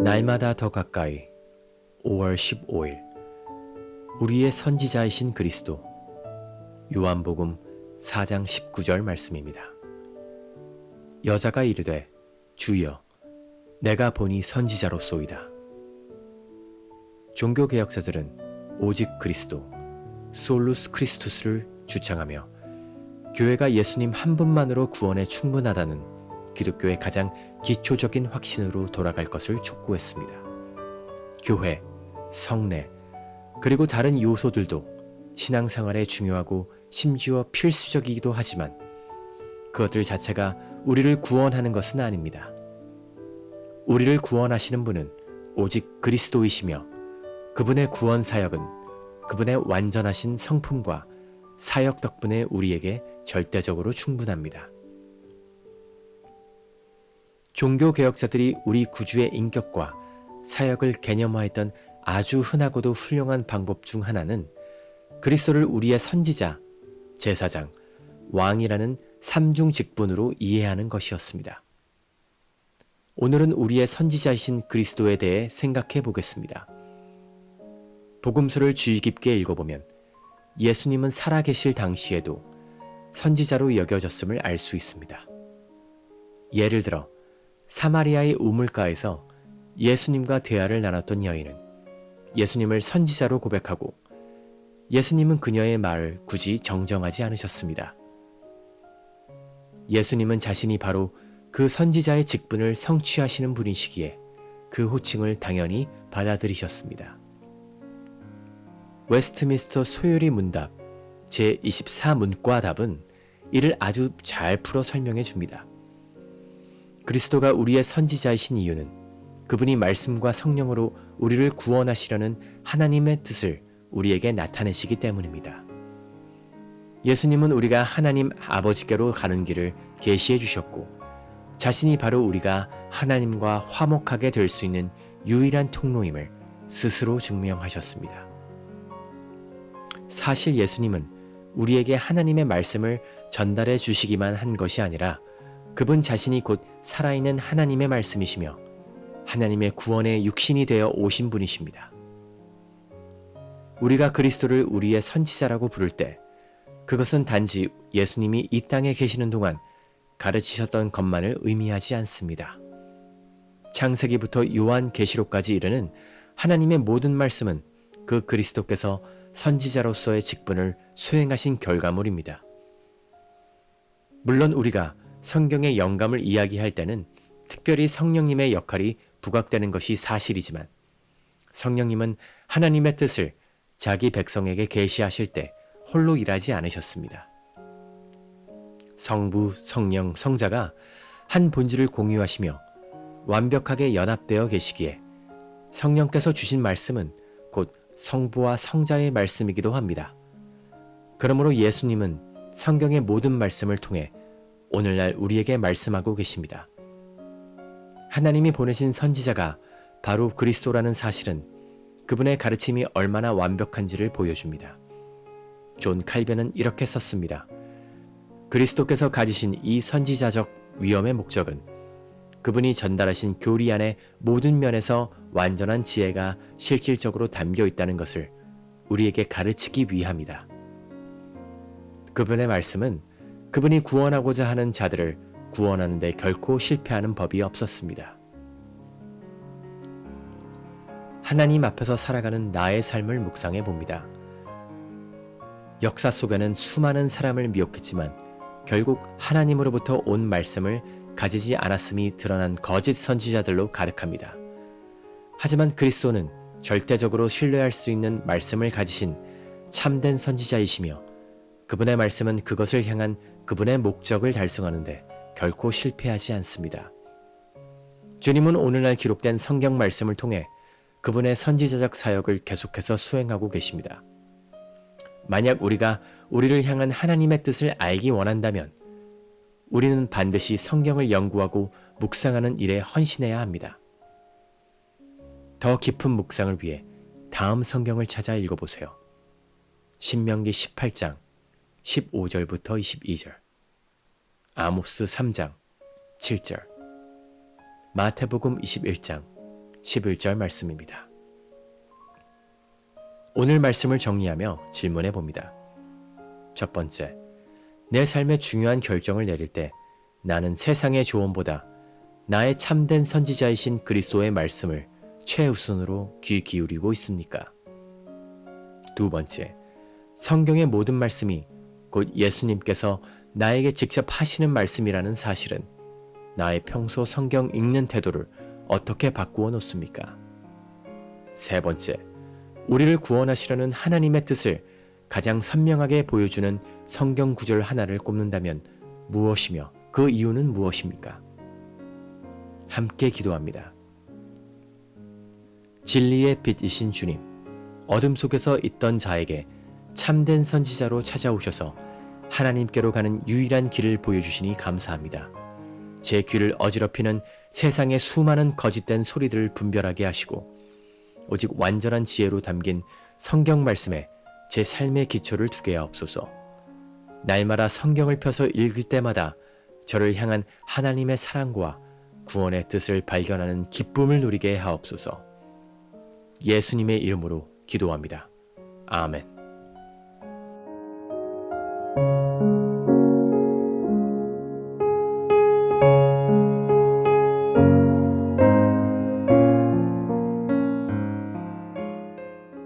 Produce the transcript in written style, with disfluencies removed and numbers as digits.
날마다 더 가까이 5월 15일 우리의 선지자이신 그리스도 요한복음 4장 19절 말씀입니다. 여자가 이르되 주여 내가 보니 선지자로소이다. 종교개혁자들은 오직 그리스도 솔루스 크리스투스를 주창하며 교회가 예수님 한 분만으로 구원에 충분하다는 기독교의 가장 기초적인 확신으로 돌아갈 것을 촉구했습니다. 교회, 성례, 그리고 다른 요소들도 신앙생활에 중요하고 심지어 필수적이기도 하지만 그것들 자체가 우리를 구원하는 것은 아닙니다. 우리를 구원하시는 분은 오직 그리스도이시며 그분의 구원 사역은 그분의 완전하신 성품과 사역 덕분에 우리에게 절대적으로 충분합니다. 종교개혁자들이 우리 구주의 인격과 사역을 개념화했던 아주 흔하고도 훌륭한 방법 중 하나는 그리스도를 우리의 선지자, 제사장, 왕이라는 삼중 직분으로 이해하는 것이었습니다. 오늘은 우리의 선지자이신 그리스도에 대해 생각해 보겠습니다. 복음서를 주의 깊게 읽어보면 예수님은 살아계실 당시에도 선지자로 여겨졌음을 알 수 있습니다. 예를 들어 사마리아의 우물가에서 예수님과 대화를 나눴던 여인은 예수님을 선지자로 고백하고 예수님은 그녀의 말을 굳이 정정하지 않으셨습니다. 예수님은 자신이 바로 그 선지자의 직분을 성취하시는 분이시기에 그 호칭을 당연히 받아들이셨습니다. 웨스트민스터 소요리 문답 제24문과 답은 이를 아주 잘 풀어 설명해 줍니다. 그리스도가 우리의 선지자이신 이유는 그분이 말씀과 성령으로 우리를 구원하시려는 하나님의 뜻을 우리에게 나타내시기 때문입니다. 예수님은 우리가 하나님 아버지께로 가는 길을 계시해 주셨고 자신이 바로 우리가 하나님과 화목하게 될 수 있는 유일한 통로임을 스스로 증명하셨습니다. 사실 예수님은 우리에게 하나님의 말씀을 전달해 주시기만 한 것이 아니라 그분 자신이 곧 살아있는 하나님의 말씀이시며 하나님의 구원의 육신이 되어 오신 분이십니다. 우리가 그리스도를 우리의 선지자라고 부를 때 그것은 단지 예수님이 이 땅에 계시는 동안 가르치셨던 것만을 의미하지 않습니다. 창세기부터 요한계시록까지 이르는 하나님의 모든 말씀은 그 그리스도께서 선지자로서의 직분을 수행하신 결과물입니다. 물론 우리가 성경의 영감을 이야기할 때는 특별히 성령님의 역할이 부각되는 것이 사실이지만 성령님은 하나님의 뜻을 자기 백성에게 계시하실 때 홀로 일하지 않으셨습니다. 성부, 성령, 성자가 한 본질을 공유하시며 완벽하게 연합되어 계시기에 성령께서 주신 말씀은 곧 성부와 성자의 말씀이기도 합니다. 그러므로 예수님은 성경의 모든 말씀을 통해 오늘날 우리에게 말씀하고 계십니다. 하나님이 보내신 선지자가 바로 그리스도라는 사실은 그분의 가르침이 얼마나 완벽한지를 보여줍니다. 존 칼빈은 이렇게 썼습니다. 그리스도께서 가지신 이 선지자적 위엄의 목적은 그분이 전달하신 교리 안의 모든 면에서 완전한 지혜가 실질적으로 담겨 있다는 것을 우리에게 가르치기 위함이다. 그분의 말씀은 그분이 구원하고자 하는 자들을 구원하는 데 결코 실패하는 법이 없었습니다. 하나님 앞에서 살아가는 나의 삶을 묵상해 봅니다. 역사 속에는 수많은 사람을 미혹했지만 결국 하나님으로부터 온 말씀을 가지지 않았음이 드러난 거짓 선지자들로 가득합니다. 하지만 그리스도는 절대적으로 신뢰할 수 있는 말씀을 가지신 참된 선지자이시며 그분의 말씀은 그것을 향한 그분의 목적을 달성하는데 결코 실패하지 않습니다. 주님은 오늘날 기록된 성경 말씀을 통해 그분의 선지자적 사역을 계속해서 수행하고 계십니다. 만약 우리가 우리를 향한 하나님의 뜻을 알기 원한다면 우리는 반드시 성경을 연구하고 묵상하는 일에 헌신해야 합니다. 더 깊은 묵상을 위해 다음 성경을 찾아 읽어보세요. 신명기 18장 15절부터 22절, 아모스 3장 7절, 마태복음 21장 11절 말씀입니다. 오늘 말씀을 정리하며 질문해 봅니다. 첫 번째, 내 삶의 중요한 결정을 내릴 때 나는 세상의 조언보다 나의 참된 선지자이신 그리스도의 말씀을 최우선으로 귀 기울이고 있습니까? 두 번째, 성경의 모든 말씀이 곧 예수님께서 나에게 직접 하시는 말씀이라는 사실은 나의 평소 성경 읽는 태도를 어떻게 바꾸어 놓습니까? 세 번째, 우리를 구원하시려는 하나님의 뜻을 가장 선명하게 보여주는 성경 구절 하나를 꼽는다면 무엇이며 그 이유는 무엇입니까? 함께 기도합니다. 진리의 빛이신 주님, 어둠 속에서 있던 자에게 참된 선지자로 찾아오셔서 하나님께로 가는 유일한 길을 보여주시니 감사합니다. 제 귀를 어지럽히는 세상의 수많은 거짓된 소리들을 분별하게 하시고 오직 완전한 지혜로 담긴 성경 말씀에 제 삶의 기초를 두게 하옵소서. 날마다 성경을 펴서 읽을 때마다 저를 향한 하나님의 사랑과 구원의 뜻을 발견하는 기쁨을 누리게 하옵소서. 예수님의 이름으로 기도합니다. 아멘.